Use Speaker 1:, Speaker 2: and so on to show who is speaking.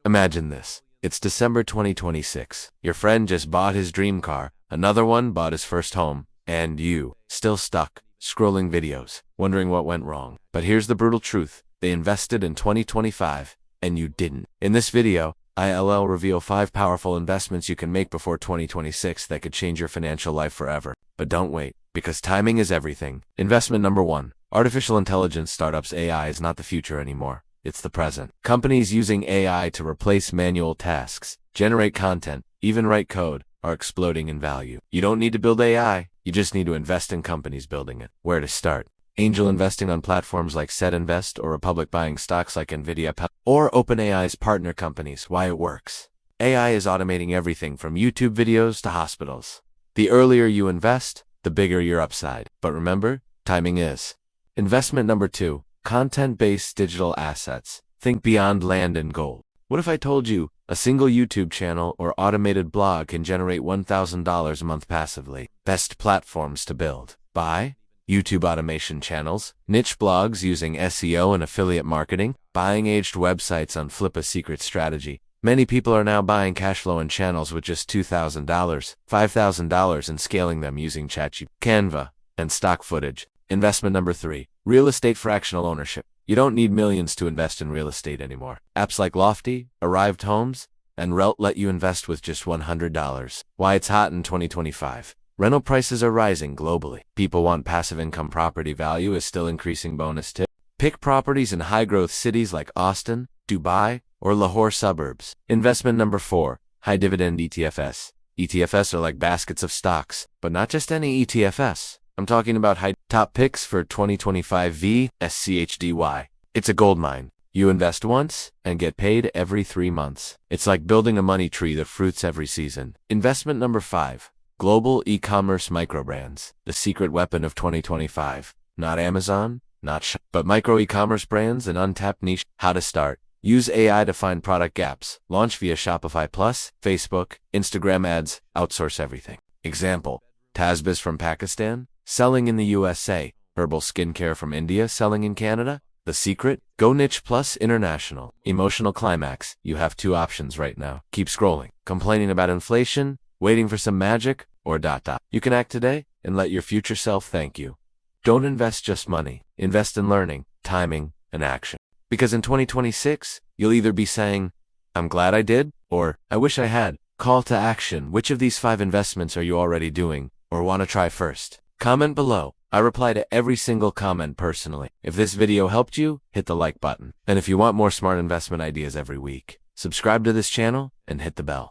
Speaker 1: Imagine this. It's December 2026. Your friend just bought his dream car, another one bought his first home, and you, still stuck, scrolling videos, wondering what went wrong. But here's the brutal truth. They invested in 2025, and you didn't. In this video, I'll reveal 5 powerful investments you can make before 2026 that could change your financial life forever. But don't wait, because timing is everything. Investment number 1. Artificial intelligence startups. AI is not the future anymore. It's the present. Companies using AI to replace manual tasks, generate content, even write code, are exploding in value. You don't need to build AI, you just need to invest in companies building it. Where to start? Angel investing on platforms like SetInvest or Republic, buying stocks like Nvidia, or OpenAI's partner companies. Why it works. AI is automating everything from YouTube videos to hospitals. The earlier you invest, the bigger your upside. But remember, timing is. Investment number 2. Content-based digital assets. Think beyond land and gold. What if I told you a single YouTube channel or automated blog can generate $1,000 a month passively? Best platforms to build. Buy YouTube automation channels, niche blogs using SEO and affiliate marketing, buying aged websites on Flip, a secret strategy. Many people are now buying cash flow in channels with just $2,000, $5,000 and scaling them using ChatGPT, Canva, and stock footage. Investment number 3. Real estate fractional ownership. You don't need millions to invest in real estate anymore. Apps like Lofty, Arrived Homes, and Relt let you invest with just $100. Why it's hot in 2025. Rental prices are rising globally. People want passive income. Property value is still increasing. Bonus tip. Pick properties in high-growth cities like Austin, Dubai, or Lahore suburbs. Investment number 4. High-dividend ETFs. ETFs are like baskets of stocks, but not just any ETFs. I'm talking about top picks for 2025 VSCHDY. It's a gold mine. You invest once and get paid every 3 months. It's like building a money tree that fruits every season. Investment number 5. Global e-commerce microbrands. The secret weapon of 2025. Not Amazon, not but micro e-commerce brands, an untapped niche. How to start. Use AI to find product gaps. Launch via Shopify Plus, Facebook, Instagram ads. Outsource everything. Example. Tasbis from Pakistan, selling in the USA. Herbal skincare from India, selling in Canada. The secret? Go niche plus international. Emotional climax. You have 2 options right now. Keep scrolling. Complaining about inflation, waiting for some magic, or ... You can act today and let your future self thank you. Don't invest just money. Invest in learning, timing, and action. Because in 2026, you'll either be saying, I'm glad I did, or I wish I had. Call to action. Which of these 5 investments are you already doing, or want to try first? Comment below. I reply to every single comment personally. If this video helped you, hit the like button. And if you want more smart investment ideas every week, subscribe to this channel and hit the bell.